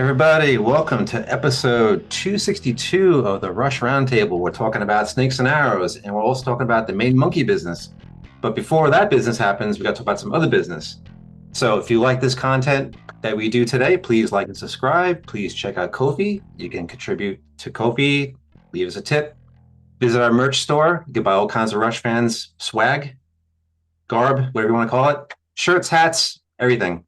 everybody. Welcome to episode 262 of the Rush Roundtable. We're talking about snakes and arrows, and we're also talking about the main monkey business. But before that business happens, we got to talk about some other business. So if you like this content that we do today, please like and subscribe. Please check out Ko-fi. You can contribute to Ko-fi, leave us a tip. Visit our merch store. You can buy all kinds of Rush fans swag, garb, whatever you want to call it. Shirts, hats, everything.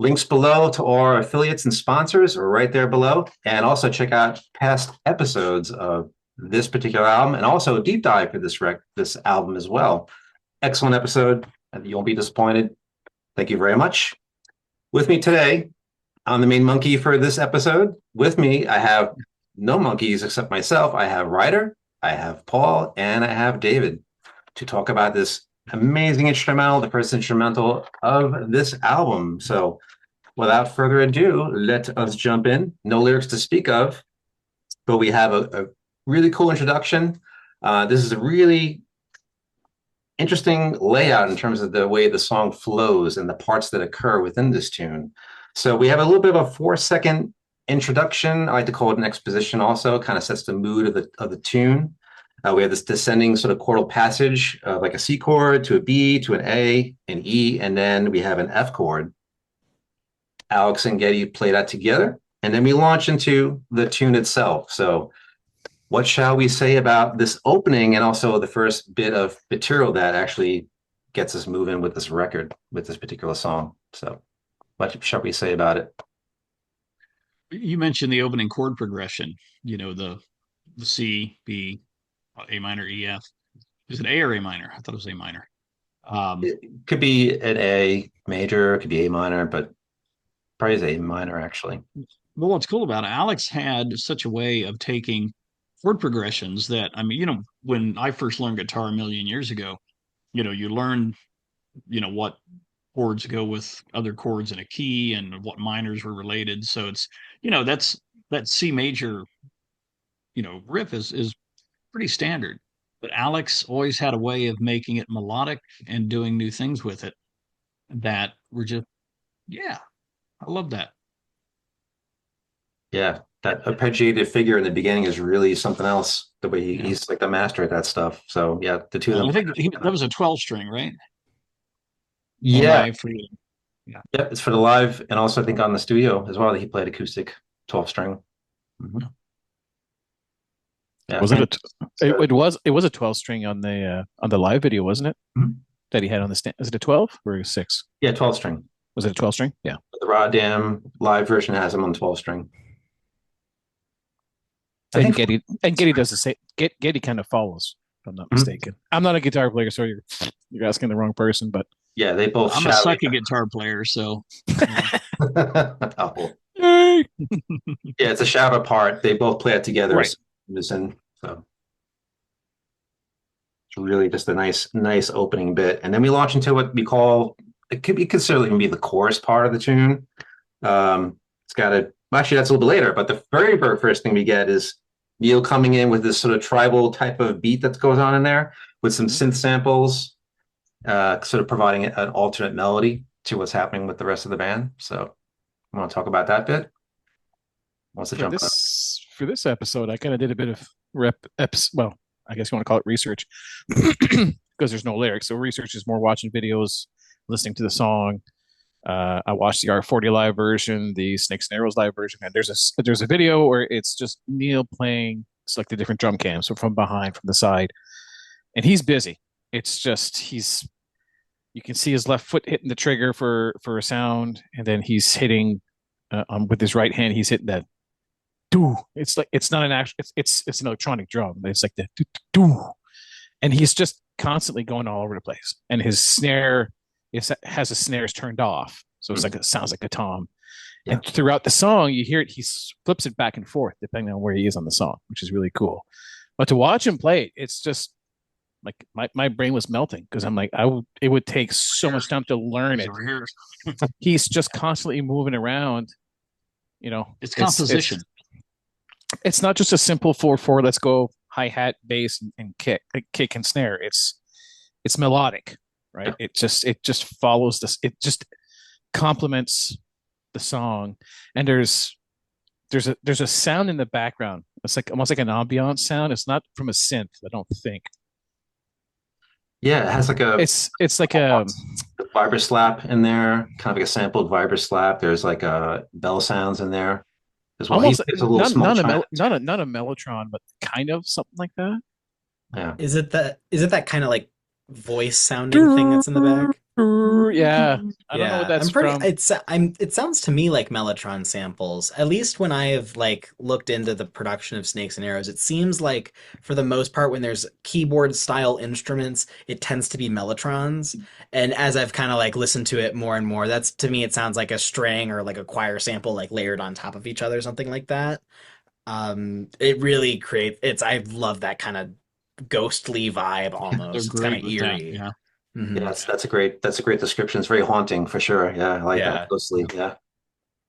Links below to all our affiliates and sponsors are right there below. And also check out past episodes of this particular album and also a deep dive for this album as well. Excellent episode. You won't be disappointed. Thank you very much. With me today, I'm the main monkey for this episode. With me, I have no monkeys except myself. I have Ryder, I have Paul, and I have David to talk about this amazing instrumental, the first instrumental of this album. So without further ado, let us jump in. No lyrics to speak of, but we have a really cool introduction. This is a really interesting layout in terms of the way the song flows and the parts that occur within this tune. So we have a little bit of a 4-second introduction. I like to call it an exposition also, kind of sets the mood of the tune. We have this descending sort of chordal passage, like a C chord to a B to an A, an E, and then we have an F chord. Alex and Geddy play that together, and then we launch into the tune itself. So what shall we say about this opening and also the first bit of material that actually gets us moving with this record, with this particular song? So what shall we say about it? You mentioned the opening chord progression, the C, B, A minor, E, F. Is it A or A minor? I thought it was A minor. It could be an A major, it could be A minor, but probably is A minor actually. Well, what's cool about it, Alex had such a way of taking chord progressions that, I mean, when I first learned guitar a million years ago, you learn, what chords go with other chords in a key and what minors were related. So that C major, riff is pretty standard. But Alex always had a way of making it melodic and doing new things with it that were just, yeah, I love that. Yeah, that arpeggiated figure in the beginning is really something else. The way Yeah. he's like the master at that stuff. So yeah, the two of them. I think that was a 12 string, right? Or am Yeah, I forgetting? Yeah. yeah, it's for the live, and also I think on the studio as well. He played acoustic 12 string. Mhm. Yeah, Was it and a? It was a 12 string on the live video, wasn't it? Mhm. That he had on the stand. Is it a 12 or a 6? Yeah, 12 string. Was it a 12 string? Yeah. The Raw Dam live version has him on 12 string. I And think. Getty does the same. Getty kind of follows, if I'm not Mhm. mistaken. I'm not a guitar player, so you're asking the wrong person. But Yeah, they both I'm a shout. sucky guitar player, so yeah. Oh, Yay! yeah, it's a shout apart. They both play it together. Right. So so it's really just a nice opening bit, and then we launch into what we call it could be considered even be the chorus part of the tune. It's got a actually that's a little bit later, but the very first thing we get is Neil coming in with this sort of tribal type of beat that goes on in there with some synth samples, sort of providing an alternate melody to what's happening with the rest of the band. So I want to talk about that bit. Wants to for jump on. this episode, I kind of did a bit of well, I guess you want to call it research because there's no lyrics. So research is more watching videos, listening to the song. I watched the R40 live version, the Snakes and Arrows live version, and there's a video where it's just Neil playing. It's like the different drum cams, so from behind, from the side, and he's busy. It's just you can see his left foot hitting the trigger for a sound, and then he's hitting with his right hand. He's hitting that do. It's like it's not an actual. It's an electronic drum. It's like the do, and he's just constantly going all over the place. And his snare has his snares turned off, so it's like it sounds like a tom. Yeah. And throughout the song, you hear it. He flips it back and forth depending on where he is on the song, which is really cool. But to watch him play it, it's just like my brain was melting because I'm like it would take so much time to learn it. Over here. He's just constantly moving around. It's composition. It's not just a simple 4/4. Let's go hi hat, bass, and kick and snare. It's melodic, right? Yeah. It just follows this. It just complements the song. And there's there's a sound in the background. It's like almost like an ambient sound. It's not from a synth, I don't think. Yeah, it has like It's like a vibra slap in there, kind of like a sampled vibra slap. There's like bell sounds in there as well. He almost plays a little small chime. not a mellotron, but kind of something like that. Yeah. Is it that kind of like voice sounding thing that's in the back? Yeah, I don't know what Yeah, that's I'm pretty. from. It sounds to me like Mellotron samples. At least when I have like looked into the production of Snakes and Arrows, it seems like for the most part, when there's keyboard style instruments, it tends to be Mellotrons. And as I've kind of like listened to it more and more, that's to me it sounds like a string or like a choir sample like layered on top of each other, something like that. It really creates. It's I love that kind of ghostly vibe They're almost. It's kind great of with that. eerie. Yeah. Yeah, Hmm. that's a great description. It's very haunting for sure. Yeah, I like that Yeah. closely. Yeah.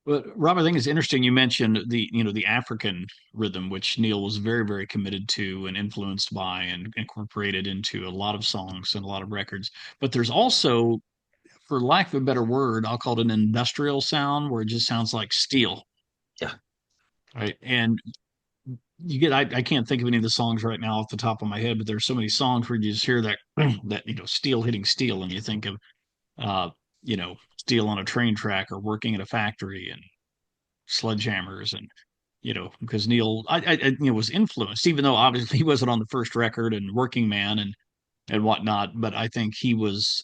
But Rob, I think it's interesting you mentioned the African rhythm, which Neil was very, very committed to and influenced by and incorporated into a lot of songs and a lot of records. But there's also, for lack of a better word, I'll call it an industrial sound where it just sounds like steel. Yeah. Right. And I can't think of any of the songs right now off the top of my head, but there's so many songs where you just hear that that steel hitting steel, and you think of uh, steel on a train track or working at a factory and sledgehammers and because Neil was influenced, even though obviously he wasn't on the first record and Working Man and whatnot, but I think he was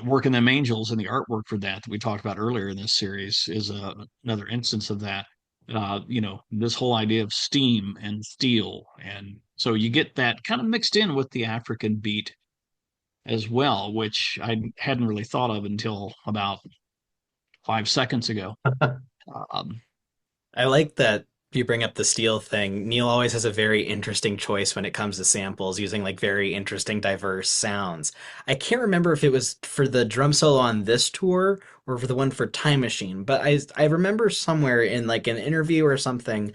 Working Them Angels, and the artwork for that we talked about earlier in this series is another instance of that. This whole idea of steam and steel, and so you get that kind of mixed in with the African beat as well, which I hadn't really thought of until about 5 seconds ago. Um, I like that you bring up the steel thing. Neil always has a very interesting choice when it comes to samples, using like very interesting, diverse sounds. I can't remember if it was for the drum solo on this tour or for the one for Time Machine, but I remember somewhere in like an interview or something,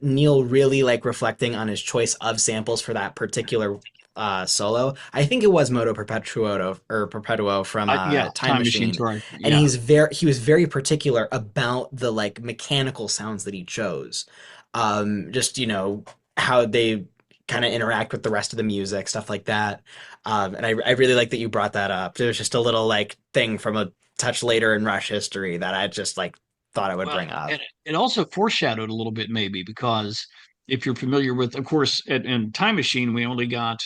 Neil really like reflecting on his choice of samples for that particular solo. I think it was Moto Perpetuo from yeah, Time Time Machine Machine, tour. and Yeah, he was very particular about the like mechanical sounds that he chose. Just how they kind of interact with the rest of the music, stuff like that. And I really like that you brought that up. There's just a little like thing from a touch later in Rush history that I just like thought I would well, bring up. and it also foreshadowed a little bit maybe because if you're familiar with, of course, in Time Machine, we only got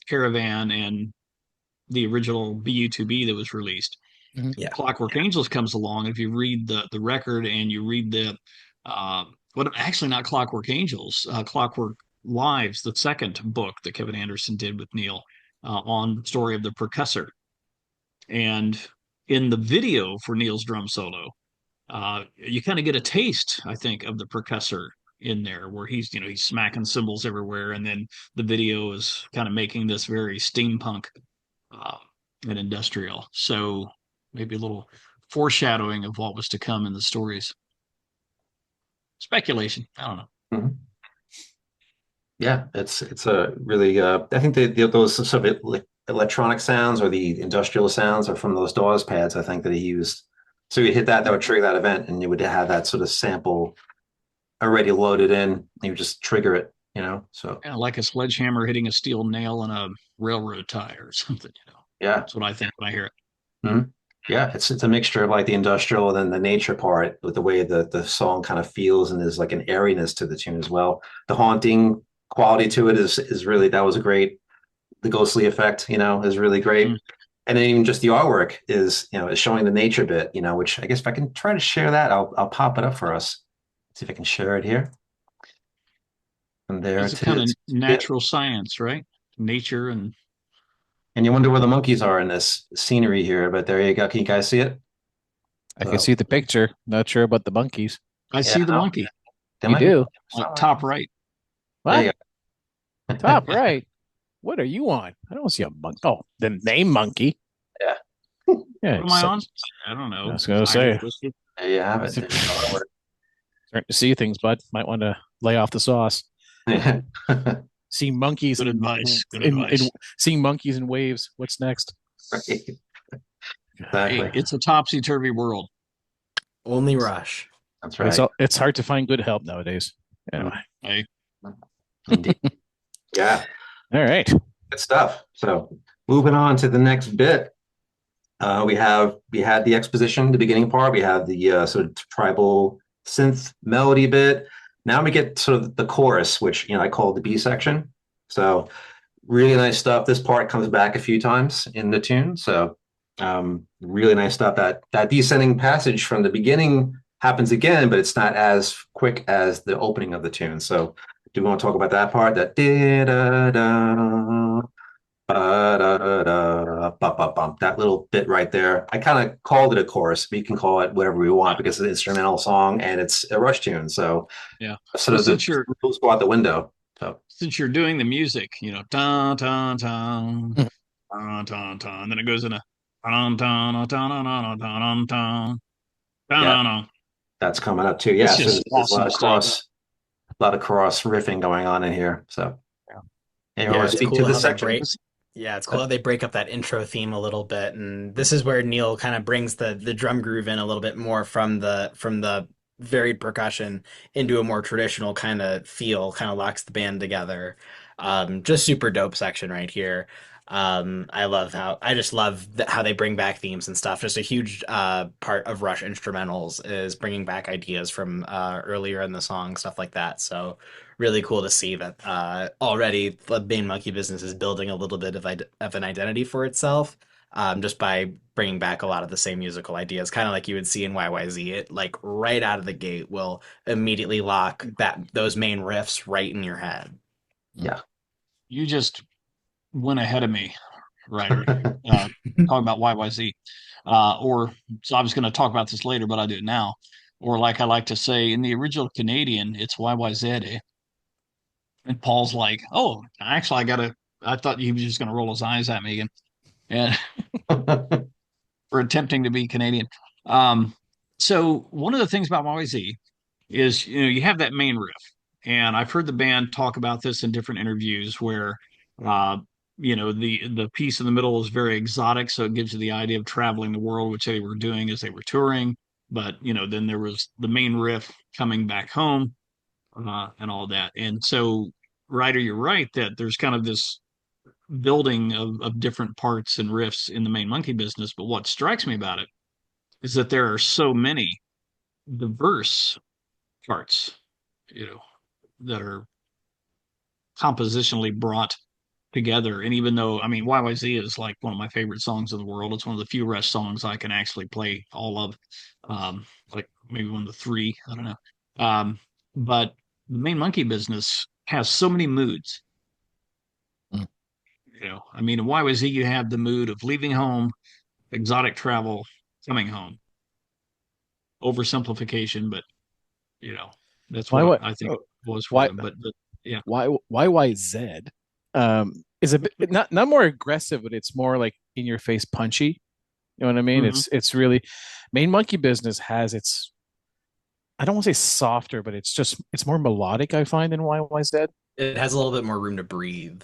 Caravan and the original BU2B that was released. Mhm. Yeah. Clockwork Angels comes along. If you read the record and you read the what actually not Clockwork Angels, Clockwork Lives, the second book that Kevin Anderson did with Neil on the story of the percussor. And in the video for Neil's drum solo, you kind of get a taste, I think, of the percussor in there, where he's smacking cymbals everywhere, and then the video is kind of making this very steampunk uh, and industrial. So maybe a little foreshadowing of what was to come in the stories. Speculation. I don't know. Mhm. Yeah, it's a really I think those sort of electronic sounds or the industrial sounds are from those Dawes pads I think that he used. So you hit that would trigger that event, and you would have that sort of sample already loaded in. And you would just trigger it, So Yeah, like a sledgehammer hitting a steel nail in a railroad tie or something. yeah. That's what I think when I hear it. Mhm. Yeah, it's a mixture of like the industrial and then the nature part with the way the song kind of feels, and there's like an airiness to the tune as well. The haunting quality to it is really that was a great the ghostly effect, is really Mm. great. And then even just the artwork is showing the nature bit, which I guess if I can try to share that, I'll pop it up for us. See if I can share it here. And there It's a it kind of is. Yeah. natural science, right? Nature and And you wonder where the monkeys are in this scenery here, but there you go. Can you guys see it? I can So see the picture. Not sure about the monkeys. I yeah, see the monkey there You might be do? top right. there What? you Top go. right. What are you on? I don't see a monkey. Oh, the name monkey. Yeah, Yeah, What am I on? I don't I know. was gonna Idle say, Whisper. there you have it. starting There's the artwork. to see things, bud. Might want to lay off the sauce. Yeah. Seeing monkeys Good and advice. Good advice. seeing monkeys in waves. What's next? Right. Hey, Exactly. it's a topsy turvy world. Only Rush. That's But right. it's hard to find good help nowadays. Anyway, I Indeed. Yeah, all right. good stuff. So moving on to the next bit. We had the exposition, the beginning part. We have the sort of tribal synth melody bit. Now we get sort of the chorus, which I call the B section. So really nice stuff. This part comes back a few times in the tune. So really nice stuff. That descending passage from the beginning happens again, but it's not as quick as the opening of the tune. So do we want to talk about that part? That da da da that little bit right there. I kind of called it a chorus. We can call it whatever we want because it's an instrumental song and it's a Rush tune. So yeah. sort Well, of the rules go out the window. So since you're doing the music, dun dun dun dun dun dun, and then it goes in a dun dun dun dun dun dun dun dun yeah, dun. that's coming up too. It's Yeah, so just there's awesome stuff. a lot of cross riffing going on in here. So Yeah. anyone Yeah, want to it's speak to cool this how they section? break. Yeah, it's cool how they break up that intro theme a little bit, and this is where Neil kind of brings the drum groove in a little bit more from the varied percussion into a more traditional kind of feel, kind of locks the band together. Just super dope section right here. I just love how they bring back themes and stuff. Just a huge part of Rush instrumentals is bringing back ideas from earlier in the song, stuff like that. So really cool to see that already the main monkey business is building a little bit of an identity for itself, just by bringing back a lot of the same musical ideas, kind of like you would see in YYZ. It like right out of the gate will immediately lock those main riffs right in your head. Yeah. You just went ahead of me, Ryder. Talking about YYZ, or so I was going to talk about this later, but I do it now. Or like I like to say, in the original Canadian, it's YYZ. And Paul's like, "Oh, actually, I thought he was just going to roll his eyes at me again, and for attempting to be Canadian." Um, so one of the things about YYZ is, you have that main riff, and I've heard the band talk about this in different interviews where, uh, the piece in the middle is very exotic, so it gives you the idea of traveling the world, which they were doing as they were touring. But then there was the main riff coming back home, and all that. And so, Ryder, you're right that there's kind of this building of different parts and riffs in the main monkey business. But what strikes me about it is that there are so many diverse parts, that are compositionally brought together. And even though, I mean, YYZ is like one of my favorite songs in the world, it's one of the few Rush songs I can actually play all of, like maybe one of the three, I don't know. But the main monkey business has so many moods. Mm. I mean, in YYZ, you have the mood of leaving home, exotic travel, coming home. Oversimplification, but that's Why what what? I think it was for Why them. But yeah. YYZ is a bit not more aggressive, but it's more like in your face punchy. You know what I mean? Mhm. It's really main monkey business has its I don't want to say softer, but it's more melodic, I find, than YYZ. It has a little bit more room to breathe,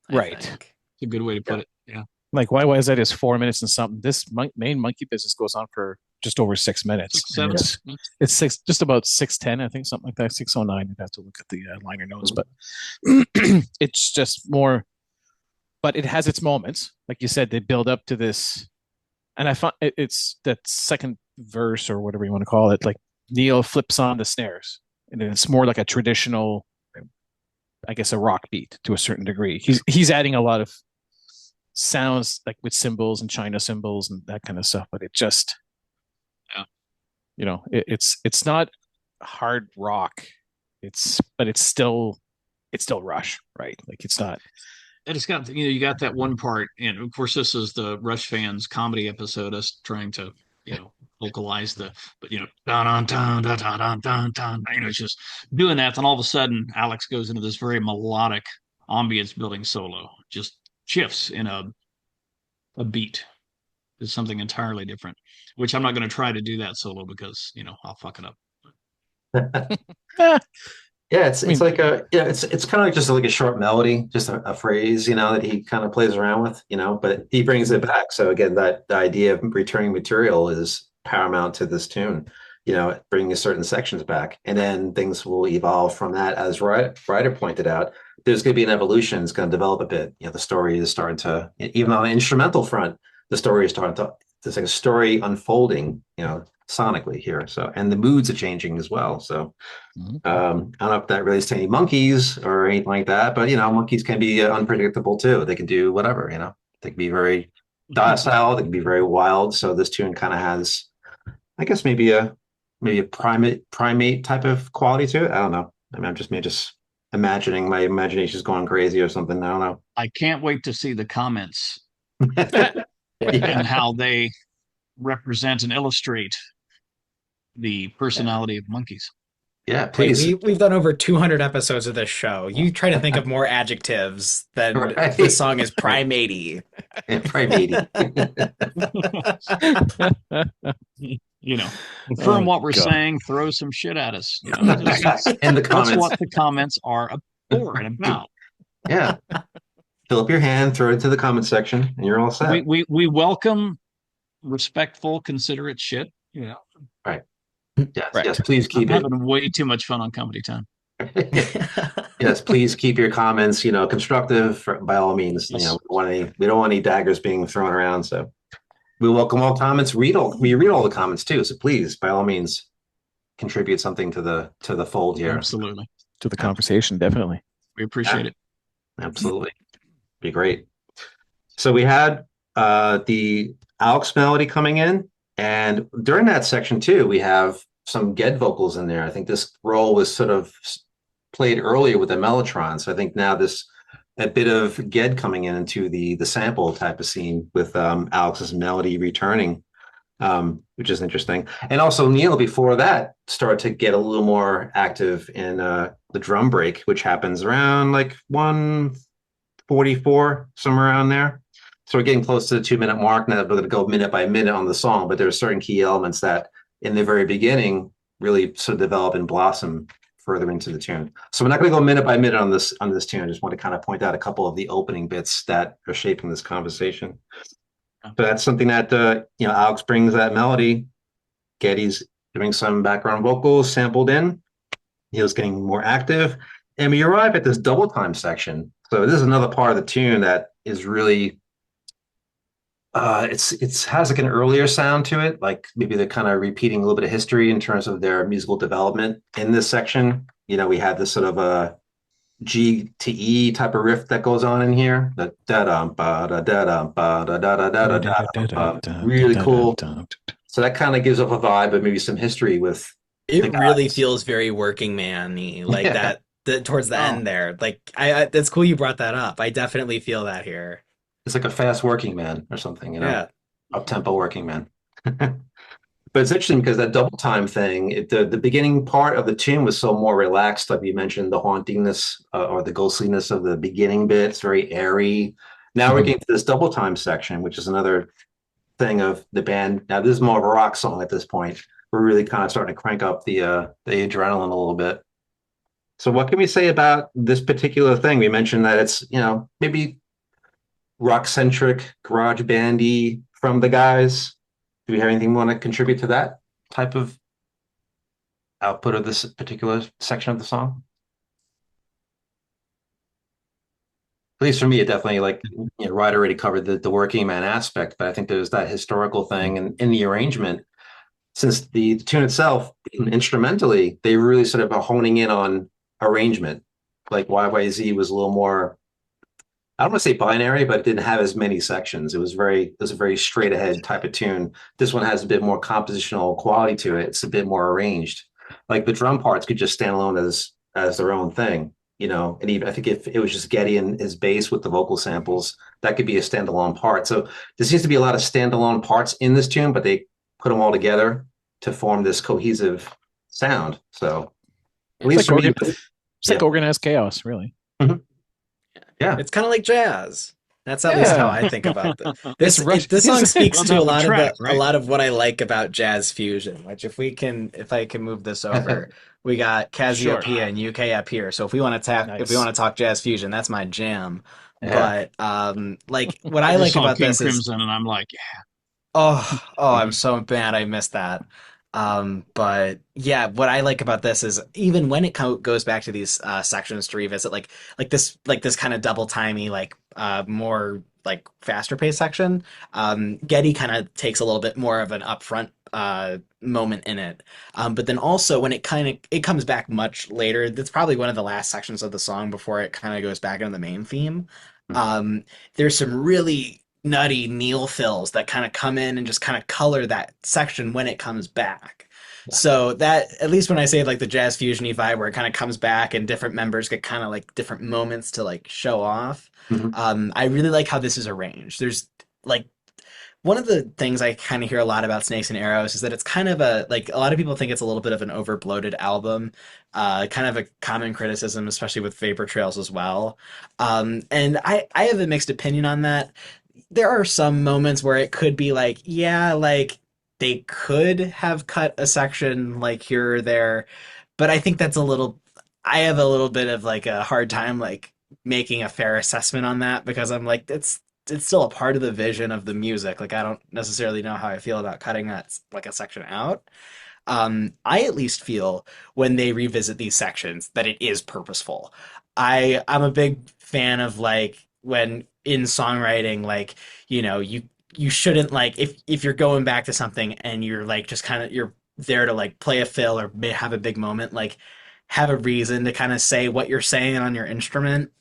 I Right. think. It's a good way to Yeah. put it. Yeah. Like YYZ is 4 minutes and something. This main monkey business goes on for just over 6 minutes. 6, 7. It's just about 6:10, I think, something like that. 6:09. I'd have to look at the liner notes, but it's just more. But it has its moments, like you said. They build up to this, and I find it's that second verse or whatever you want to call it. Like Neil flips on the snares, and it's more like a traditional, I guess, a rock beat to a certain degree. He's adding a lot of sounds like with cymbals and China cymbals and that kind of stuff, but it just, Yeah. it's not hard rock. But it's still Rush, right? Like it's not. And it's got, you got that one part, and of course, this is the Rush fans comedy episode, us trying to, vocalize but dun dun dun dun dun dun dun, it's just doing that. Then all of a sudden, Alex goes into this very melodic ambience building solo, just shifts in a beat. Is something entirely different, which I'm not going to try to do that solo because, I'll fuck it up. Eh, Yeah, I mean, it's kind of like just like a short melody, just a phrase, that he kind of plays around with, but he brings it back. So again, that the idea of returning material is paramount to this tune. bringing certain sections back. And then things will evolve from that. As Ryder pointed out, there's going to be an evolution. It's going to develop a bit. The story is starting to, even on the instrumental front, the story is starting to, there's like a story unfolding, sonically here. So, and the moods are changing as well. So, I don't know if that relates to any monkeys or anything like that, but monkeys can be unpredictable too. They can do whatever. They can be very docile. They can be very wild. So this tune kind of has, I guess, maybe a primate type of quality to it. I don't know. I mean, I'm just imagining, my imagination's going crazy or something. I don't know. I can't wait to see the comments Yeah. and how they represent and illustrate the personality of monkeys. Yeah, Hey, please. we've done over 200 episodes of this show. You try to think of more adjectives than Right. this song is Right. primate-y. Yeah, primate. Confirm Oh, what we're God. saying, throw some shit at us. That's In the that's comments. what the comments are for and about. Yeah. Fill up your hand, throw it into the comment section, and you're all set. We welcome respectful, considerate shit. Right. Yes. Right. Yes. Please I'm keep it. having way too much fun on Comedy Time. Yes. Please keep your comments, constructive by all means. Yes. We don't want any daggers being thrown around. So we welcome all comments. We read all the comments too. So please, by all means, contribute something to the fold here. Absolutely. To the conversation, definitely. We appreciate it. Absolutely. Be great. So we had the Alex melody coming in, and during that section too, we have some Ged vocals in there. I think this role was sort of played earlier with the Mellotron. So I think now this a bit of Ged coming in into the sample type of scene with Alex's melody returning, which is interesting. And also Neil before that started to get a little more active in the drum break, which happens around like 1:44, somewhere around there. So we're getting close to the 2-minute mark now. We're going to go minute by minute on the song, but there are certain key elements that in the very beginning really sort of develop and blossom further into the tune. So we're not going to go minute by minute on this tune. I just want to kind of point out a couple of the opening bits that are shaping this conversation. So that's something that Alex brings that melody. Getty's doing some background vocals sampled in. Neil's getting more active, and we arrive at this double time section. So this is another part of the tune that is really it's has like an earlier sound to it, like maybe they're kind of repeating a little bit of history in terms of their musical development in this section. We had this sort of a G to E type of riff that goes on in here. The da da ba da da da ba da da da da da. Really cool. So that kind of gives off a vibe of maybe some history with the It really guys. feels very working man-y, like Yeah. that towards the Oh. end there. Like I that's cool you brought that up. I definitely feel that here. It's like a fast working man or something, Yeah. up tempo working man. But it's interesting because that double time thing, the beginning part of the tune was so more relaxed, like you mentioned, the hauntingness or the ghostliness of the beginning bit. It's very airy. Now we're getting to this double time section, which is another thing of the band. Now this is more of a rock song at this point. We're really kind of starting to crank up the adrenaline a little bit. So what can we say about this particular thing? We mentioned that it's maybe rock centric, garage bandy from the guys. Do we have anything we want to contribute to that type of output of this particular section of the song? At least for me, it definitely Ryder already covered the working man aspect, but I think there's that historical thing and in the arrangement, since the tune itself, instrumentally, they really sort of are honing in on arrangement. Like YYZ was a little more, I don't want to say binary, but it didn't have as many sections. It was a very straight ahead type of tune. This one has a bit more compositional quality to it. It's a bit more arranged. Like the drum parts could just stand alone as their own thing, And even I think if it was just Getty and his bass with the vocal samples, that could be a standalone part. So there seems to be a lot of standalone parts in this tune, but they put them all together to form this cohesive sound. So at least for me, It's like organized chaos, really. Mhm. Yeah. It's kind of like jazz. That's at least how I think about this. This song speaks Well, to a the lot track, of right? a lot of what I like about jazz fusion. Which if I can move this over, we got Cassiopeia and UK up here. So if we want to talk jazz fusion, that's my jam. Yeah. But like what I just like saw about King this is Crimson, and I'm like, yeah. oh, I'm so bad I missed that. But yeah, what I like about this is even when it goes back to these sections to revisit, like this kind of double timey, like more like faster paced section, Getty kind of takes a little bit more of an upfront moment in it. But then also when it comes back much later, that's probably one of the last sections of the song before it kind of goes back into the main theme. Um, there's some really nutty Neil fills that kind of come in and just kind of color that section when it comes back. Yeah. So that at least when I say like the jazz fusiony vibe where it kind of comes back and different members get kind of like different moments to like show off. Mhm. I really like how this is arranged. There's like one of the things I kind of hear a lot about Snakes and Arrows is that it's kind of a like a lot of people think it's a little bit of an over bloated album, kind of a common criticism, especially with Vapor Trails as well. And I have a mixed opinion on that. There are some moments where it could be like, yeah, like they could have cut a section like here or there, but I think that's a little. I have a little bit of like a hard time like making a fair assessment on that because I'm like it's still a part of the vision of the music. Like I don't necessarily know how I feel about cutting that like a section out. I at least feel when they revisit these sections that it is purposeful. I'm a big fan of like when in songwriting, like you shouldn't like if you're going back to something and you're like just kind of you're there to like play a fill or may have a big moment, like have a reason to kind of say what you're saying on your instrument.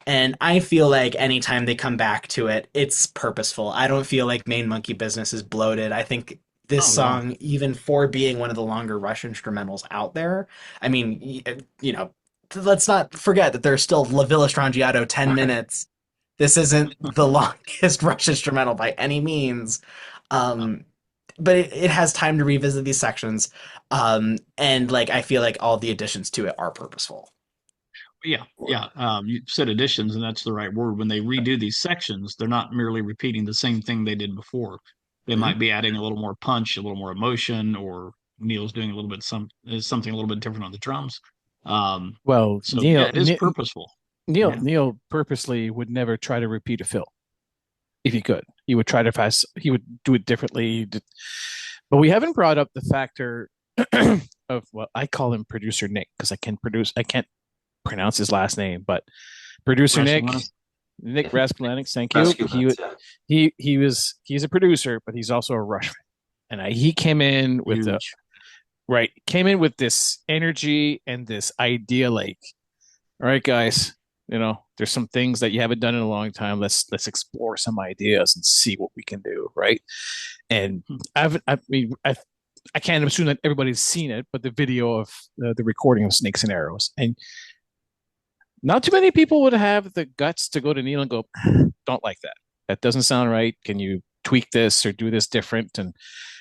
And I feel like anytime they come back to it, it's purposeful. I don't feel like Main Monkey Business is bloated. I think this Not at all. song, even for being one of the longer Rush instrumentals out there, I mean, let's not forget that there's still La Villa Strangiato 10 minutes. This isn't the longest Rush instrumental by any means. Um, but it has time to revisit these sections. And like, I feel like all the additions to it are purposeful. Yeah, yeah. You said additions, and that's the right word. When they redo these sections, they're not merely repeating the same thing they did before. They Mhm. might be adding a little more punch, a little more emotion, or Neil's doing a little bit something a little bit different on the drums. Um, Well, so yeah, it is purposeful. Yeah. Neil purposely would never try to repeat a fill if he could. He would try to fast. He would do it differently. But we haven't brought up the factor of well, I call him producer Nick because I can't pronounce his last name, but producer Rush Nick, Limits. Nick Raskulinecz, thank you. Rescue Plans, yeah. He's a producer, but he's also a Rush fan, and he came in with the Huge. right came in with this energy and this idea like, all right, guys, there's some things that you haven't done in a long time. Let's explore some ideas and see what we can do, right? And I mean, I can't assume that everybody's seen it, but the video of the recording of Snakes and Arrows, and not too many people would have the guts to go to Neil and go, "Don't like that. That doesn't sound right. Can you tweak this or do this different?"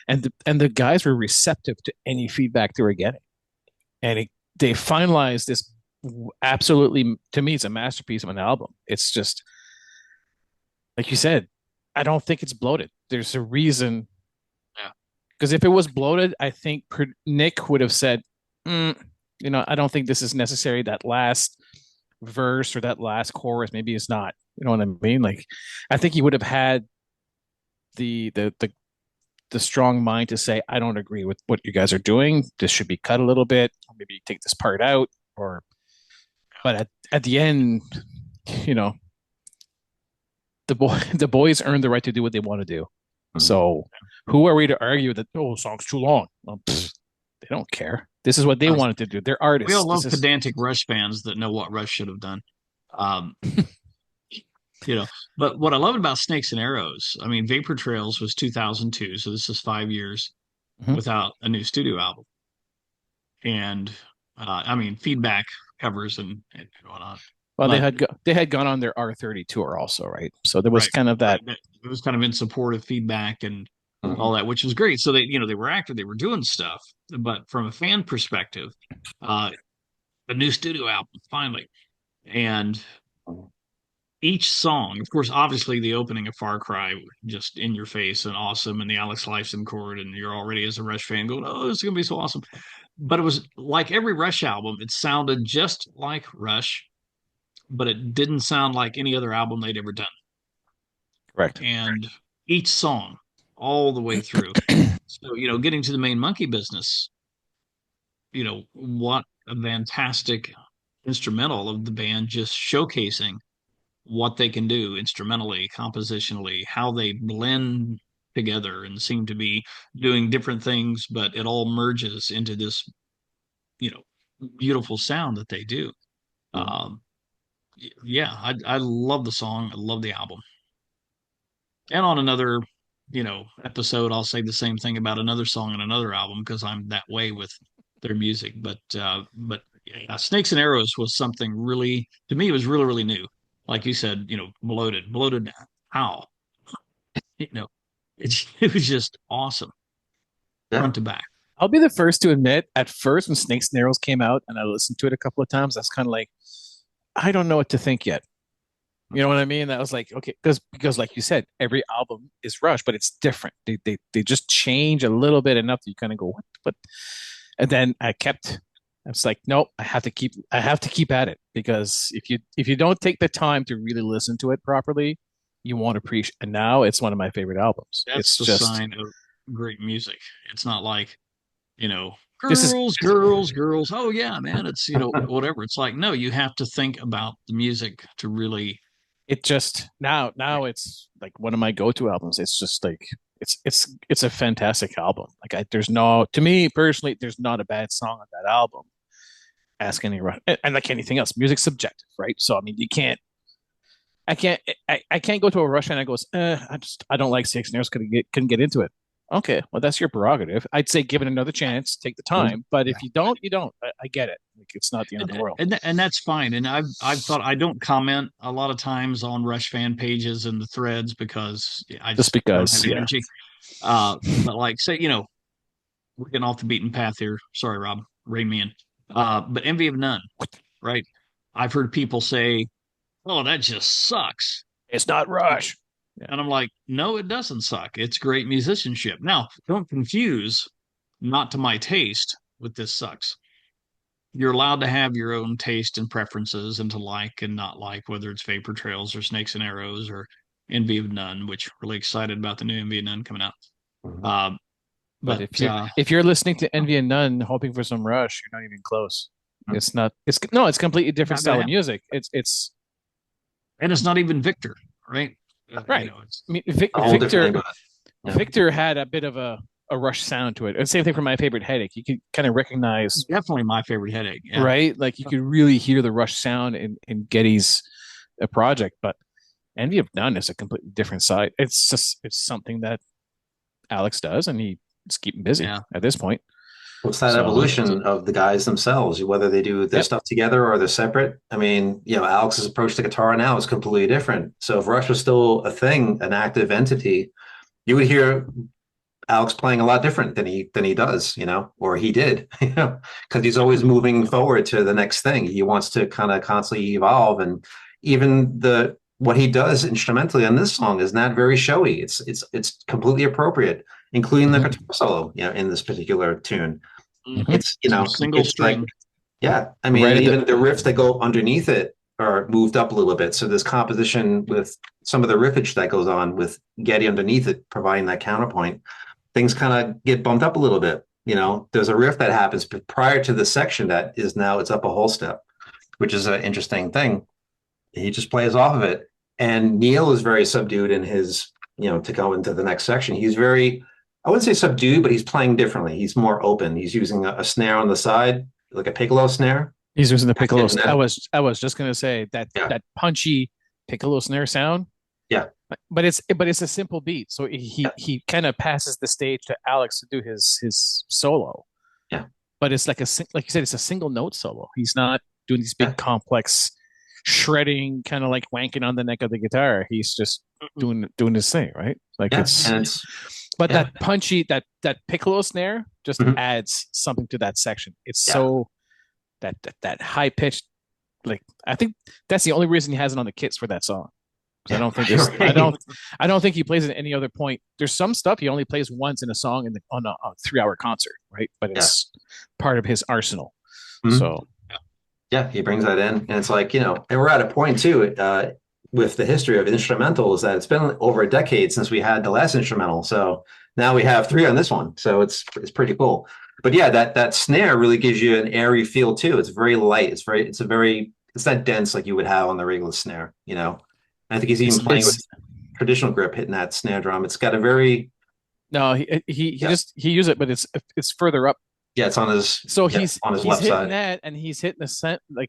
And the guys were receptive to any feedback they were getting, and they finalized this absolutely to me it's a masterpiece of an album. It's just like you said, I don't think it's bloated. There's a reason Yeah. because if it was bloated, I think Nick would have said, mm, I don't think this is necessary. That last verse or that last chorus maybe is not. You know what I mean? Like, I think he would have had the the the the strong mind to say, I don't agree with what you guys are doing. This should be cut a little bit. Or maybe take this part out. Or, but at the end, you know, the boys earn the right to do what they want to do. Mhm. So who are we to argue that the song's too long? Well, they don't care. This is what they I, wanted to do. They're we all artists. This love is pedantic Rush fans that know what Rush should have done. Um, you know, but what I love about Snakes and Arrows, I mean, Vapor Trails was 2002, so this is 5 years Mhm. without a new studio album. And I mean, feedback covers and whatnot. well, But they had gone on their R30 tour also, right? So there was right, kind of that. it was kind of in support of feedback and Mhm. all that, which was great. So they were active, they were doing stuff. But from a fan perspective, uh, a new studio album finally, and each song, of course, obviously the opening of Far Cry, just in your face and awesome, and the Alex Lifeson chord, and you're already as a Rush fan going, "Oh, this is gonna be so awesome." But it was like every Rush album; it sounded just like Rush, but it didn't sound like any other album they'd ever done. Correct. And each song, all the way through. So, getting to the main monkey business, what a fantastic instrumental of the band, just showcasing what they can do instrumentally, compositionally, how they blend together and seem to be doing different things, but it all merges into this, you know, beautiful sound that they do. Mhm. Um, yeah, I love the song. I love the album. And on another, episode, I'll say the same thing about another song and another album because I'm that way with their music. But yeah, Snakes and Arrows was something really, to me, it was really, really new. Like you said, bloated. How? You know, it was just awesome, Yeah. front to back. I'll be the first to admit, at first when Snakes and Arrows came out and I listened to it a couple of times, that's kind of like, I don't know what to think yet. You know what I mean? That was like, okay, because like you said, every album is Rush, but it's different. They just change a little bit enough that you kind of go, what? And then I was like, nope, I have to keep at it because if you don't take the time to really listen to it properly, you won't appreciate. And now it's one of my favorite albums. That's It's the just sign of great music. It's not like, this is girls. Oh yeah, man. It's, whatever. It's like, no, you have to think about the music to really. it just now it's like one of my go-to albums. It's just like it's a fantastic album. Like there's no to me personally, there's not a bad song on that album. Ask any and like anything else, music's subjective, right? So I mean, I can't go to a Rush fan and goes, I don't like Six Nails, couldn't get into it. Okay, well that's your prerogative. I'd say give it another chance, take the time. But if you don't, you don't. I get it. Like it's not the end of the world. And that's fine. And I've thought I don't comment a lot of times on Rush fan pages and the threads because I Just just don't have because, the yeah. energy. But like say, we're getting off the beaten path here. Sorry, Rob, rein me in. But Envy of None, right? I've heard people say, "Oh, that just sucks." It's not Rush. Yeah. And I'm like, no, it doesn't suck. It's great musicianship. Now, don't confuse not to my taste with this sucks. You're allowed to have your own taste and preferences and to like and not like, whether it's Vapor Trails or Snakes and Arrows or Envy of None, which really excited about the new Envy of None coming out. Mhm. Um, But but if you're listening to Envy and None, hoping for some Rush, you're not even close. It's not. It's no. It's completely different not gonna style of happen. music. It's And it's not even Victor, right? right. It's I mean, A whole different Victor neighborhood. Yeah. Victor had a bit of a Rush sound to it. And same thing for My Favorite Headache. You could kind of recognize, definitely my favorite headache. Yeah. right? Like you could really hear the Rush sound in Getty's project. But Envy of None is a completely different side. It's something that Alex does, and he's keeping busy Yeah. at this point. What's that So, evolution of the guys themselves, whether they do their yep. stuff together or they're separate? I mean, Alex's approach to guitar now is completely different. So if Rush was still a thing, an active entity, you would hear Alex playing a lot different than he does, or he did, because he's always moving forward to the next thing. He wants to kind of constantly evolve, and even what he does instrumentally on this song is not very showy. It's completely appropriate, including the guitar solo, in this particular tune. Mhm. It's Single it's string. like, yeah, I mean, Right at even the riffs that go underneath it are moved up a little bit. So there's composition with some of the riffage that goes on with Getty underneath it, providing that counterpoint. Things kind of get bumped up a little bit. There's a riff that happens prior to this section that is now it's up a whole step, which is an interesting thing. He just plays off of it. And Neil is very subdued in his, to go into the next section. He's very, I wouldn't say subdued, but he's playing differently. He's more open. He's using a snare on the side, like a piccolo snare. He's using the piccolo. Yeah. I was just gonna say that punchy piccolo snare sound. Yeah. But it's a simple beat, so he kind of passes the stage to Alex to do his solo. Yeah. But it's like you said, it's a single note solo. He's not doing these big complex shredding, kind of like wanking on the neck of the guitar. He's just doing his thing, right? Like but that punchy that piccolo snare just adds something to that section. It's so that high pitched, like I think that's the only reason he has it on the kits for that song. I don't think I don't think he plays it at any other point. There's some stuff he only plays once in a song on a 3-hour concert, right? But it's part of his arsenal. Mm-hmm. So yeah, he brings that in, and it's like, and we're at a point too with the history of instrumentals that it's been over a decade since we had the last instrumental. So Now we have three on this one, so it's pretty cool. But yeah, that snare really gives you an airy feel too. It's very light. It's not dense like you would have on the regular snare. I think he's even playing with It's traditional grip, hitting that snare drum. It's got a very no, he yeah just he used it, but it's further up. yeah. It's on his So yeah on his he's left hitting side. that, and he's hitting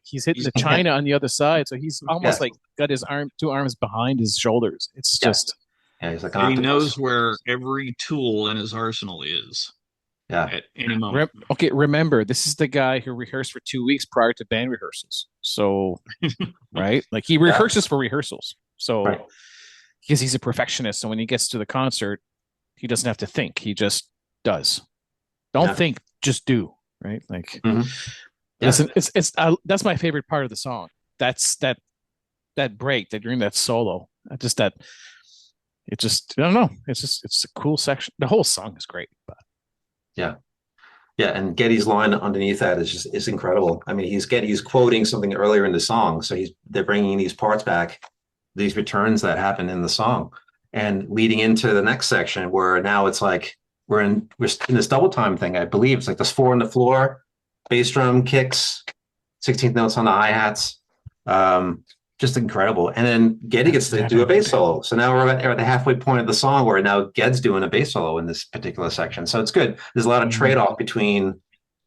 he's hitting He's the China on the other side. So he's Yeah almost like got his two arms behind his shoulders. It's yeah just yeah. He's like an and he octopus. knows where every tool in his arsenal is Yeah at any moment. okay. Remember, this is the guy who rehearsed for 2 weeks prior to band rehearsals. So right, like he yeah rehearses for rehearsals. So right because he's a perfectionist, so when he gets to the concert, he doesn't have to think. He just does. Don't yeah think, just do. Right, like. hmm yeah Listen, it's that's my favorite part of the song. That's that break that during that solo. I don't know. It's a cool section. The whole song is great, but yeah. Yeah, and Getty's line underneath that is incredible. I mean, he's quoting something earlier in the song, so they're bringing these parts back, these returns that happen in the song, and leading into the next section where now it's like we're in this double time thing. I believe it's like there's four on the floor, bass drum kicks, 16th notes on the hi hats, just incredible. And then Getty gets to do a bass solo. So now we're at the halfway point of the song where now Ged's doing a bass solo in this particular section. So it's good. There's a lot of trade off between,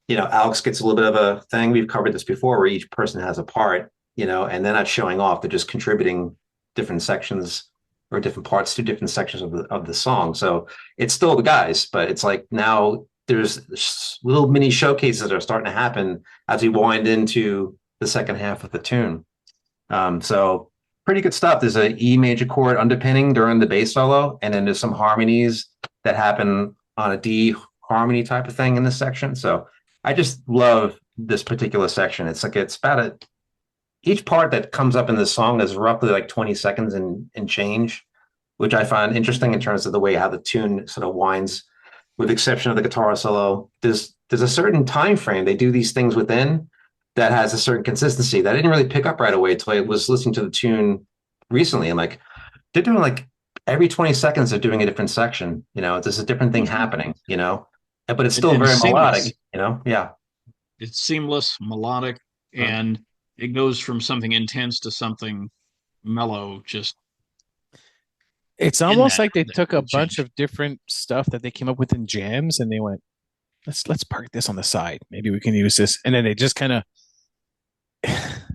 Alex gets a little bit of a thing. We've covered this before where each person has a part, and they're not showing off. They're just contributing different sections or different parts to different sections of the song. So it's still the guys, but it's like now there's little mini showcases that are starting to happen as we wind into the second half of the tune. So pretty good stuff. There's an E major chord underpinning during the bass solo, and then there's some harmonies that happen on a D harmony type of thing in this section. So I just love this particular section. It's about each part that comes up in this song is roughly like 20 seconds and change, which I find interesting in terms of the way how the tune sort of winds, with the exception of the guitar solo. There's a certain time frame they do these things within that has a certain consistency that I didn't really pick up right away until I was listening to the tune recently. I'm like, they're doing like every 20 seconds they're doing a different section. There's a different thing happening, but it's still And very seamless. melodic, yeah. It's seamless, melodic, Mhm. and it goes from something intense to something mellow, just it's in almost that, like they that took a bunch change. of different stuff that they came up with in jams, and they went, let's park this on the side. Maybe we can use this, and then they just kind of,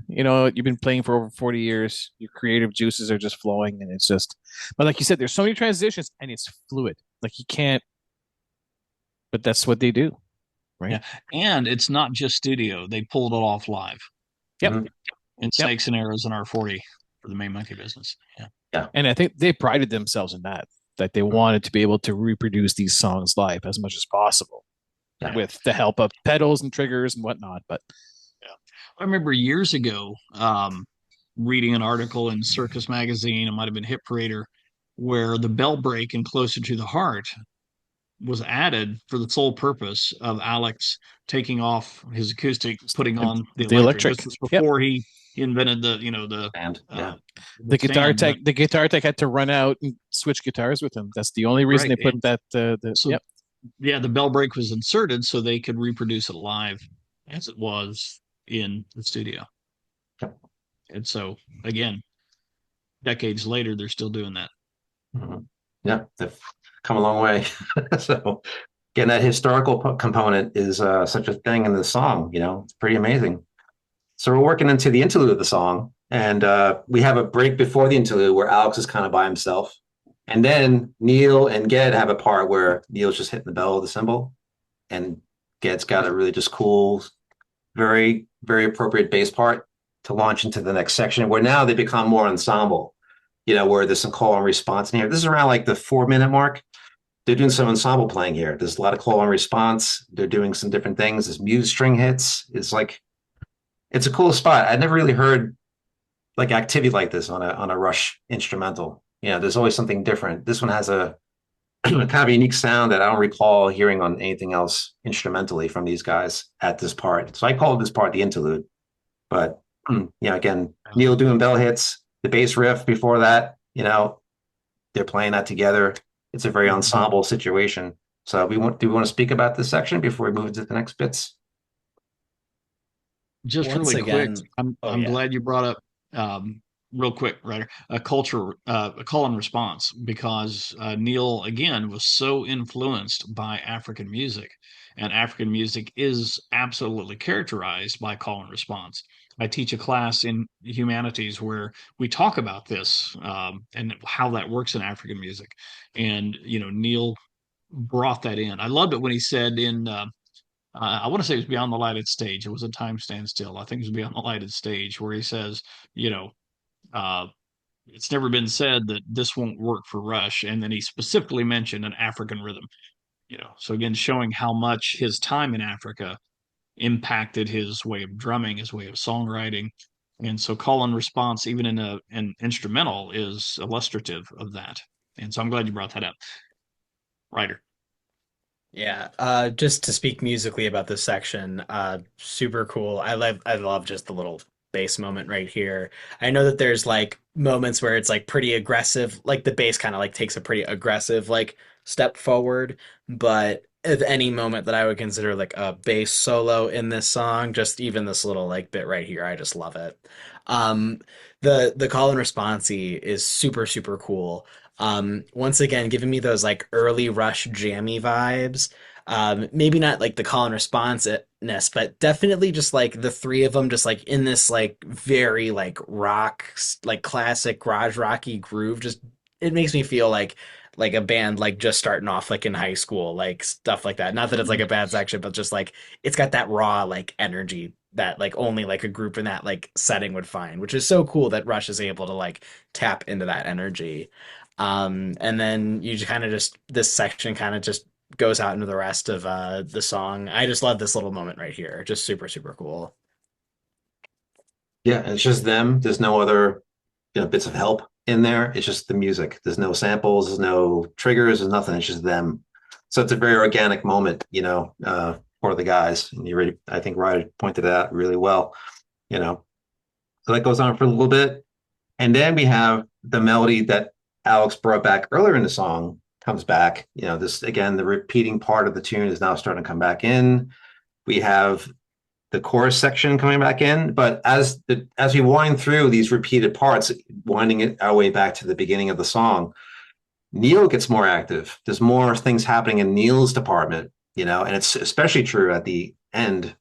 you've been playing for over 40 years. Your creative juices are just flowing, and it's just. But like you said, there's so many transitions, and it's fluid. Like you can't. But that's what they do, right? Yeah. And it's not just studio. They pulled it off live Yep. Mhm. in Yep. Snakes and Arrows and R40 for the main monkey business. Yeah. Yeah. And I think they prided themselves in that they wanted to be able to reproduce these songs live as much as possible Yeah. with the help of pedals and triggers and whatnot. But Yeah. I remember years ago reading an article in Circus Magazine, it might have been Hit Parader, where the bell break in Closer to the Heart was added for the sole purpose of Alex taking off his acoustic, putting on the the electric. electric. This was Yep. before he invented the And yeah. The guitar stand, tech, the guitar tech had to run out and switch guitars with him. That's the only reason Right, they put and that. so Yep. yeah, the bell break was inserted so they could reproduce it live as it was in the studio. Yep. And so again, decades later, they're still doing that. Mhm. Yeah, they've come a long way. So again, that historical component is such a thing in the song. It's pretty amazing. So we're working into the interlude of the song, and we have a break before the interlude where Alex is kind of by himself, and then Neil and Ged have a part where Neil's just hitting the bell of the cymbal, and Ged's got a really just cool, very very appropriate bass part to launch into the next section, where now they become more ensemble. Where there's some call and response in here. This is around like the 4 minute mark. They're doing some ensemble playing here. There's a lot of call and response. They're doing some different things. There's mute string hits. It's a cool spot. I never really heard like activity like this on a Rush instrumental. There's always something different. This one has a kind of unique sound that I don't recall hearing on anything else instrumentally from these guys at this part. So I called this part the interlude. But again, Neil doing bell hits, the bass riff before that, they're playing that together. It's a very ensemble situation. So do we want to speak about this section before we move to the next bits? Just Once really quick, again, oh I'm yeah. glad you brought up real quick, Ryder, a call and response, because Neil again was so influenced by African music, and African music is absolutely characterized by call and response. I teach a class in humanities where we talk about this and how that works in African music, and Neil brought that in. I loved it when he said in I want to say it was Beyond the Lighted Stage. It was a Time Stand Still. I think it was Beyond the Lighted Stage where he says, you know, uh, it's never been said that this won't work for Rush. And then he specifically mentioned an African rhythm, So again, showing how much his time in Africa impacted his way of drumming, his way of songwriting. And so call and response, even in an instrumental, is illustrative of that. And so I'm glad you brought that up. Ryder. Yeah, just to speak musically about this section, super cool. I love just the little bass moment right here. I know that there's like moments where it's like pretty aggressive, like the bass kind of like takes a pretty aggressive like step forward, but if any moment that I would consider like a bass solo in this song, just even this little like bit right here, I just love it. Um, the call and response is super super cool. Once again, giving me those like early Rush jammy vibes. Maybe not like the call and responsiveness, but definitely just like the three of them just like in this like very like rock, like classic garage rocky groove. Just it makes me feel like a band like just starting off like in high school, like stuff like that. Not that it's like a bad section, but just like it's got that raw like energy that like only like a group in that like setting would find, which is so cool that Rush is able to like tap into that energy. And then you kind of just this section kind of just goes out into the rest of the song. I just love this little moment right here. Just super super cool. Yeah, and it's just them. There's no other, bits of help in there. It's just the music. There's no samples, there's no triggers, there's nothing. It's just them. So it's a very organic moment, for the guys. And I think Ryder pointed it out really well, you know. So that goes on for a little bit. And then we have the melody that Alex brought back earlier in the song comes back. This again, the repeating part of the tune is now starting to come back in. We have the chorus section coming back in, but as we wind through these repeated parts, winding it our way back to the beginning of the song, Neil gets more active. There's more things happening in Neil's department, and it's especially true at the end,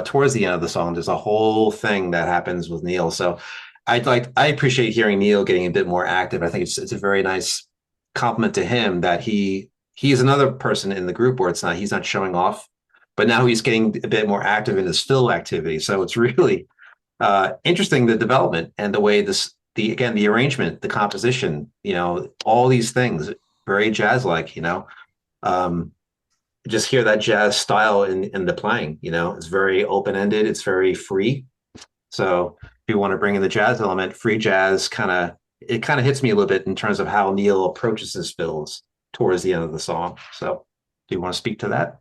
towards the end of the song. There's a whole thing that happens with Neil. So I appreciate hearing Neil getting a bit more active. I think it's a very nice compliment to him that he's another person in the group where he's not showing off, but now he's getting a bit more active in his fill activity. So it's really interesting, the development and the way the arrangement, the composition, all these things, very jazz like, um, just hear that jazz style in the playing, it's very open ended, it's very free. So if you want to bring in the jazz element, free jazz kind of hits me a little bit in terms of how Neil approaches his fills towards the end of the song. So do you want to speak to that?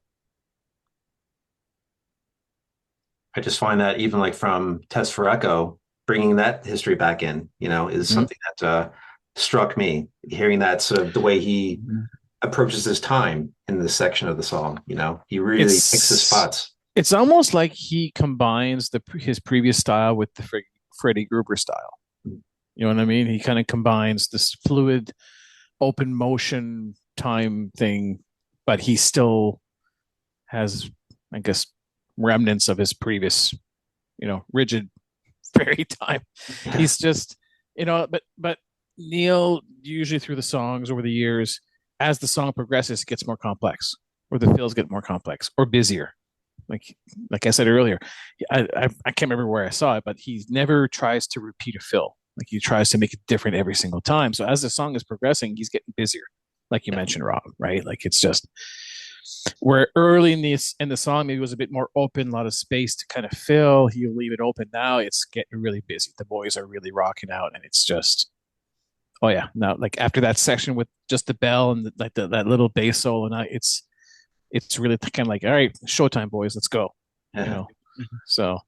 I just find that even like from Test for Echo, bringing that history back in, is Mhm. something that struck me. Hearing that sort of the way he Mhm. approaches his time in this section of the song, he really picks his It's spots. it's almost like he combines his previous style with the Freddie Gruber style. You know what I mean? He kind of combines this fluid, open motion time thing, but he still has, I guess, remnants of his previous, rigid fairy time. Yeah. He's just, but Neil usually through the songs over the years, as the song progresses, it gets more complex, or the fills get more complex or busier. Like like I said earlier, I can't remember where I saw it, but he never tries to repeat a fill. Like he tries to make it different every single time. So as the song is progressing, he's getting busier, like you mentioned, Rob. Right? Like it's just where early in the song maybe it was a bit more open, a lot of space to kind of fill. He'll leave it open. Now it's getting really busy. The boys are really rocking out, and it's just oh yeah. Now like after that section with just the bell and that little bass solo, now it's really kind of like all right, showtime, boys, let's go. You Yeah. know, so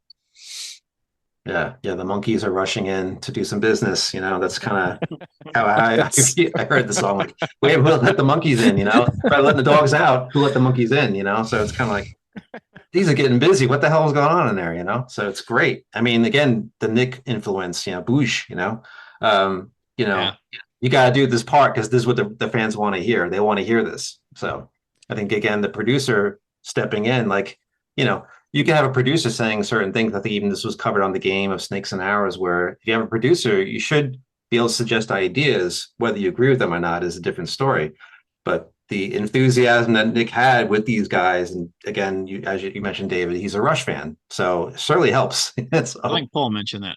Yeah, yeah. The monkeys are rushing in to do some business. That's kind of how That's I heard the song. Like, wait, who let the monkeys in? By letting the dogs out, who let the monkeys in? So it's kind of like these are getting busy. What the hell is going on in there? So it's great. I mean, again, the Nick influence, Boosh, um, you Yeah. know, you got to do this part because this is what the fans want to hear. They want to hear this. So I think, again, the producer stepping in, like, you know, you can have a producer saying certain things. I think even this was covered on the game of Snakes and Arrows, where if you have a producer, you should be able to suggest ideas. Whether you agree with them or not is a different story. But the enthusiasm that Nick had with these guys, and again, as you mentioned, David, he's a Rush fan, so it certainly helps. I So, think Paul mentioned that.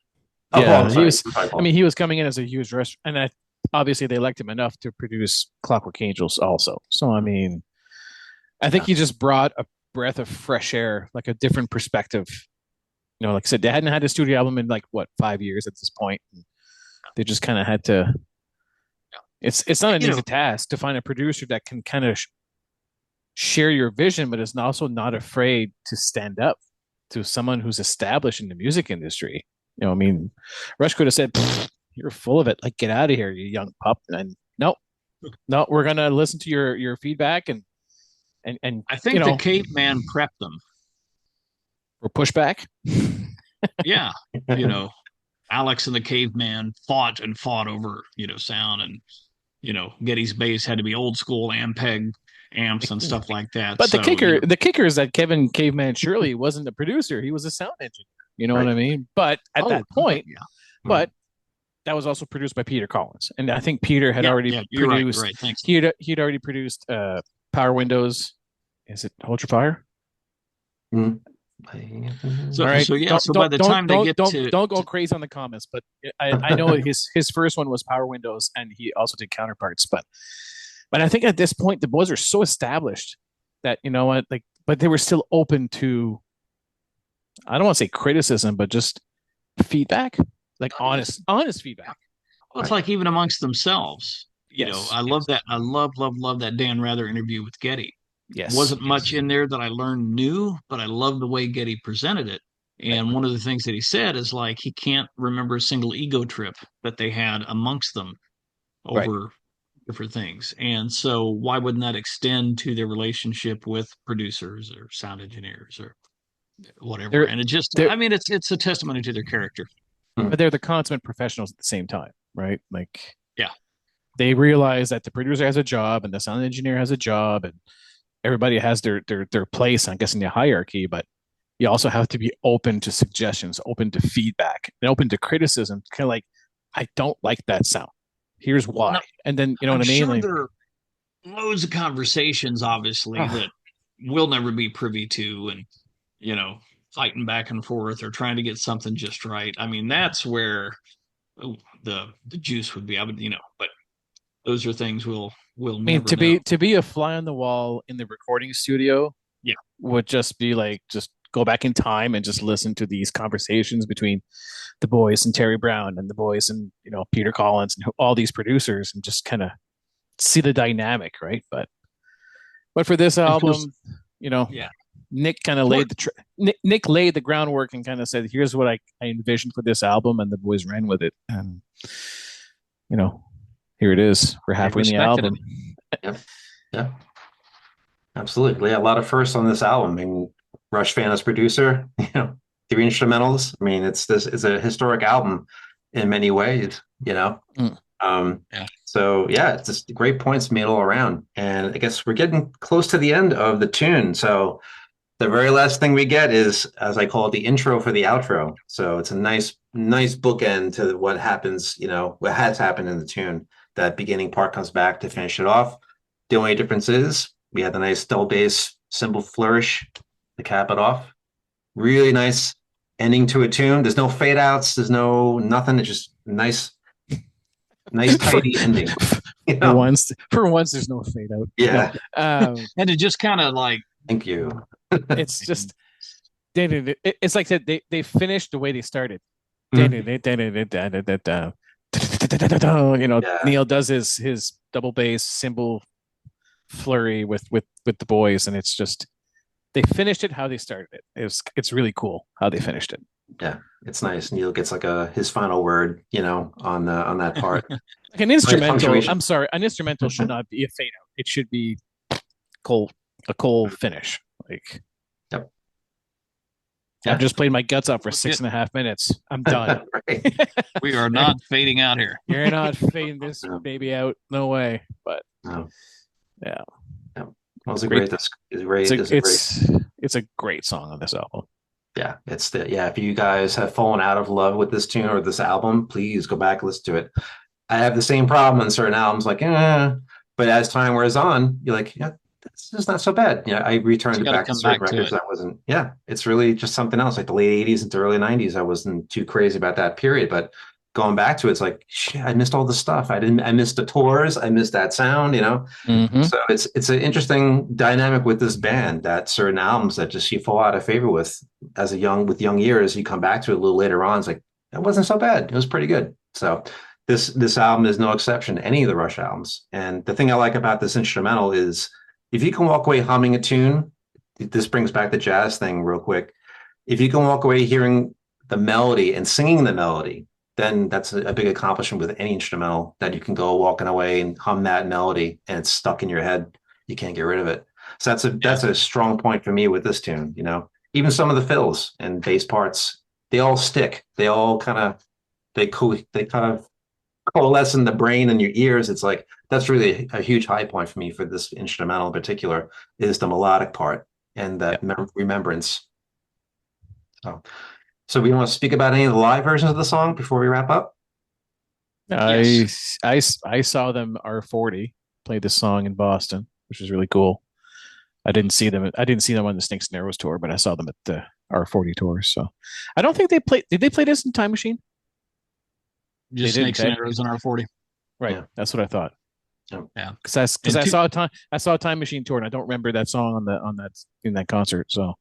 oh, Paul, yeah. I'm He sorry. was. I'm sorry, I mean, Paul. he was coming in as a huge rush, and obviously they liked him enough to produce Clockwork Angels also. So I mean, I think Yeah, he just brought a breath of fresh air, like a different perspective. Like I said, they hadn't had a studio album in like what 5 years at this point. They just kind of had to. It's not an You easy know, task to find a producer that can kind of share your vision, but is also not afraid to stand up to someone who's established in the music industry. I mean, Rush could have said, "You're full of it. Like, get out of here, you young pup." And no, no, we're gonna listen to your feedback and I think the caveman prepped them. or pushback. Yeah. You know, Alex and the caveman fought and fought over, sound and, Getty's bass had to be old school Ampeg amps and stuff like that. But the So, kicker, the kicker is that Kevin Caveman Shirley wasn't a producer; he was a sound engineer. You know what right. I mean? But at oh, that point, yeah. but that was also produced by Peter Collins, and I think Peter had Yeah, already yeah, you're right. You're produced. right. Thanks. He'd already produced Power Windows. Is it Hold Your Fire? Mm. So, All right. so yeah. So by the time they get Don't go crazy on the comments. But I know his first one was Power Windows, and he also did Counterparts. But I think at this point the boys are so established that what, like, but they were still open to, I don't want to say criticism, but just feedback, like honest feedback. well, it's like even amongst themselves. Yes. I love that. I love that Dan Rather interview with Getty. Yes. Wasn't much in there that I learned new, but I love the way Getty presented it. Right. And one of the things that he said is like he can't remember a single ego trip that they had amongst them Right. over different things. And so why wouldn't that extend to their relationship with producers or sound engineers or whatever? They're And it just they're I mean it's a testimony to their character. but they're the consummate professionals at the same time, right? Like, Yeah. they realize that the producer has a job and the sound engineer has a job, and everybody has their place, I guess, in the hierarchy. But you also have to be open to suggestions, open to feedback, and open to criticism. Kind of like, I don't like that sound. Here's why. No, And then, you know I'm what I mean? sure Like, there are loads of conversations obviously oh, that we'll never be privy to and you know, fighting back and forth or trying to get something just right. I mean, that's where oh, the juice would be. I would, but those are things we'll I mean, never know. to be a fly on the wall in the recording studio Yeah. would just be like, just go back in time and just listen to these conversations between the boys and Terry Brown and the boys and Peter Collins and all these producers, and just kind of see the dynamic, right? But for this And of course, album, you know, yeah. Nick kind of laid Nick laid the groundwork and kind of said, "Here's what I envisioned for this album," and the boys ran with it. And here it is. We're halfway in the respected album. Yep. Yeah. Absolutely. Yeah, a lot of firsts on this album. I mean, Rush fan as producer, three instrumentals. I mean, it's a historic album in many ways, Mm. Yeah. So yeah, it's just great points made all around. And I guess we're getting close to the end of the tune. So the very last thing we get is, as I call it, the intro for the outro. So it's a nice bookend to what happens, what has happened in the tune. That beginning part comes back to finish it off. The only difference is we had the nice double bass cymbal flourish to cap it off. Really nice ending to a tune. There's no fade outs. There's no nothing. It's just nice tidy ending. For once, there's no fade out. Yeah. No, And to just kind of like Thank you. it's just it's like that they finished the way they started. Mhm. Yeah. Neil does his double bass cymbal flurry with the boys, and it's just they finished it how they started it. It's really cool how they finished it. Yeah, it's nice. Neil gets like his final word, on that part. Like an Nice instrumental. punctuation. I'm sorry, an instrumental should not be a fade out. It should be cold, a cold finish. Like Yep. I've Yeah. just played my guts out for Okay. 6.5 minutes. I'm done. Right. We are not fading out here. You're not fading this No, baby out. No way. But no, yeah, no. Well, it's a great. great. It's a great. It's a great. It's a great song on this album. Yeah, yeah. If you guys have fallen out of love with this tune or this album, please go back and listen to it. I have the same problem on certain albums, like, but as time wears on, you're like, yeah, this is not so bad. Yeah, I You returned got to back to come certain back to records it. that wasn't, yeah, it's really just something else. Like the late 80s into early 90s, I wasn't too crazy about that period, but going back to it, it's like, shit, I missed all the stuff. I missed the tours, I missed that sound. Mm-hmm. So it's an interesting dynamic with this band that certain albums that just you fall out of favor with with young years, you come back to it a little later on. It's like it wasn't so bad. It was pretty good. So this album is no exception to any of the Rush albums. And the thing I like about this instrumental is if you can walk away humming a tune, this brings back the jazz thing real quick. If you can walk away hearing the melody and singing the melody, then that's a big accomplishment with any instrumental that you can go walking away and hum that melody and it's stuck in your head. You can't get rid of it. So that's a strong point for me with this tune. Even some of the fills and bass parts, they all stick. They all they kind of coalesce in the brain and your ears. It's like that's really a huge high point for me for this instrumental in particular is the melodic part and Yeah. that remembrance. So we want to speak about any of the live versions of the song before we wrap up? I saw them R40 play this song in Boston, which was really cool. I didn't see them. I didn't see them on the Snakes and Arrows tour, but I saw them at the R40 tour. So I don't think they played. Did they play this in Time Machine? Just They didn't, snakes and eh? arrows in R40. Right. Yeah. That's what I thought. Yeah. Because And I two- saw a Time Machine tour, and I don't remember that song on that in that concert. So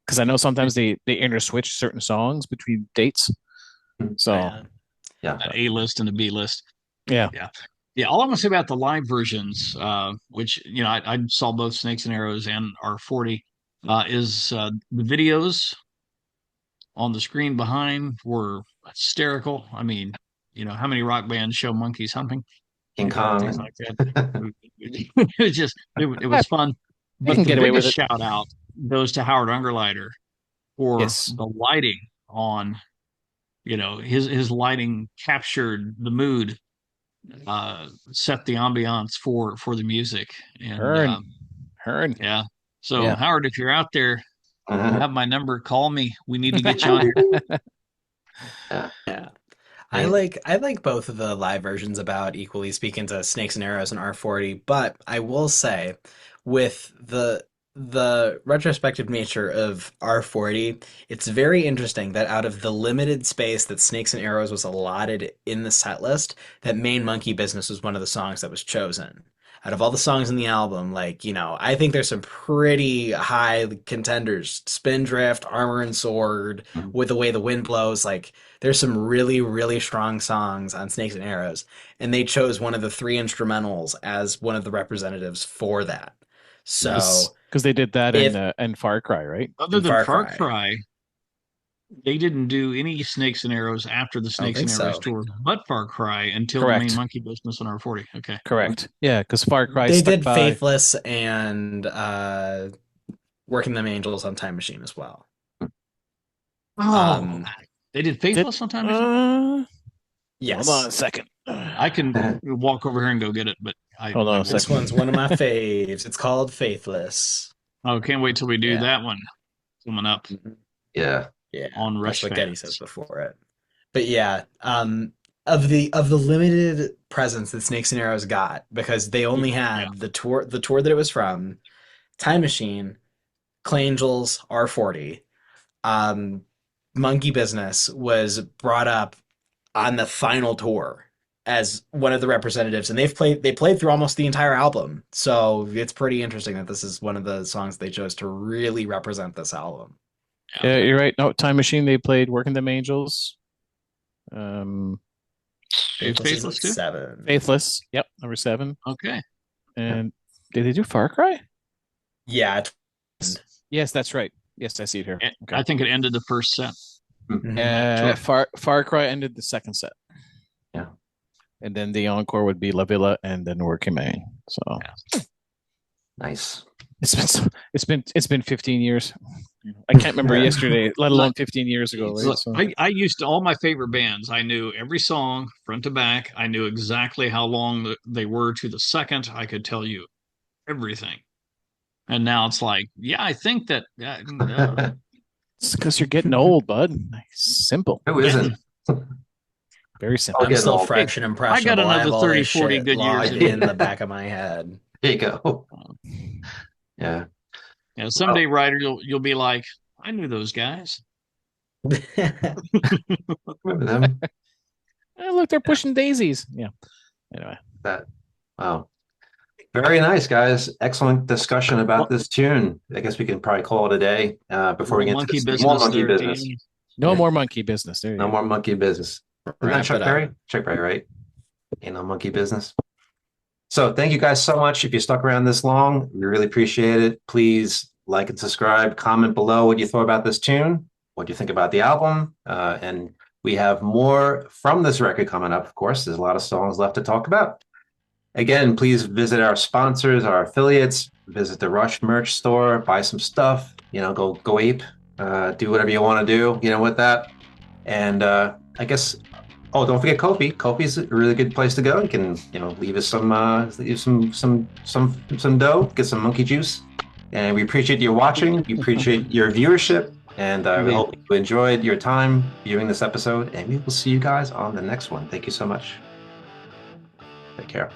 because I know sometimes they interswitch certain songs between dates. So Yeah. An A list and a B list. yeah. Yeah. All I'm gonna say about the live versions, which I saw both Snakes and Arrows and R40, is the videos on the screen behind were hysterical. I mean, how many rock bands show monkeys humping? King Things Kong. like that. It was just it was fun. They But can the get away with biggest it. shout out goes to Howard Ungerleider for Yes. the lighting on, his lighting captured the mood, set the ambiance for the music. And Hearn. yeah. So Yeah. Howard, if you're out there, you Uh-huh. have my number, call me. We need to get you on here. Yeah. I like both of the live versions about equally speaking to Snakes and Arrows and R40, but I will say with the retrospective nature of R40, it's very interesting that out of the limited space that Snakes and Arrows was allotted in the set list, that Main Monkey Business was one of the songs that was chosen. Out of all the songs in the album, I think there's some pretty high contenders. Spindrift, Armor and Sword, With the Way the Wind Blows, there's some really, really strong songs on Snakes and Arrows, and they chose one of the three instrumentals as one of the representatives for that. So Because they did that if in Far Cry, right? Other in than Far Far Cry, Cry, they didn't do any Snakes and Arrows after the I don't Snakes think and Arrows so. tour, but Far Cry until the Main Correct. Monkey Business on R40. Okay. Correct. Yeah, because Far Cry They stuck did by. Faithless and Working Them Angels on Time Machine as well. Oh, they did Faithless on Time Machine? Yes. Hold on a second. I can walk over here and go get it, but Hold on a This second. one's one of my faves. It's called Faithless. Oh, can't wait till we do Yeah. that one coming up Yeah. Yeah, on Rush that's what Getty Fans. says before it. But yeah, of the limited presence that Snakes and Arrows got, because they only had the tour that it was from, Time Machine, Clay Angels, R40, Monkey Business was brought up on the final tour as one of the representatives, and they played through almost the entire album. So it's pretty interesting that this is one of the songs they chose to really represent this album. Yeah, you're right. No, Time Machine. They played Working Them Angels. Faithless too? 7. Faithless. Yep, number 7. Okay. And did they do Far Cry? Yeah, Yes, that's right. Yes, I see it here. Okay. I think it ended the first set. Far Cry ended the second set. Yeah. And then the encore would be La Villa and then Working Man. So Nice. It's been 15 years. I can't remember yesterday, let alone 15 years ago, right? Look, So I used to, all my favorite bands. I knew every song front to back. I knew exactly how long they were to the second. I could tell you everything. And now it's like, yeah, I think that. it's because you're getting old, bud. Simple. Who isn't? Very simple. I'll I'm get still old. fresh and impressionable. I got another have all 30, this 40 shit good years logged in the back of my head. There you go. Yeah. Yeah, someday, Ryder, you'll be like, I knew those guys. Remember them? Look, they're pushing daisies. Yeah. Anyway. Wow. Very nice, guys. Excellent discussion about this tune. I guess we can probably call it a day before we get Monkey to more monkey there, business. Dean. No more monkey business. There you No go. more monkey business. Isn't that Wrap Chuck it up. Berry? Chuck Berry, right? Ain't no monkey business. So thank you guys so much. If you stuck around this long, we really appreciate it. Please like and subscribe. Comment below what you thought about this tune, what you think about the album. And we have more from this record coming up, of course. There's a lot of songs left to talk about. Again, please visit our sponsors, our affiliates, visit the Rush merch store, buy some stuff, go ape, do whatever you want to do, with that. And I guess, don't forget Kofi. Kofi's a really good place to go. You can, leave us some dough, get some monkey juice. And we appreciate you watching. We appreciate your viewership. And we hope you enjoyed your time viewing this episode. And we will see you guys on the next one. Thank you so much. Take care.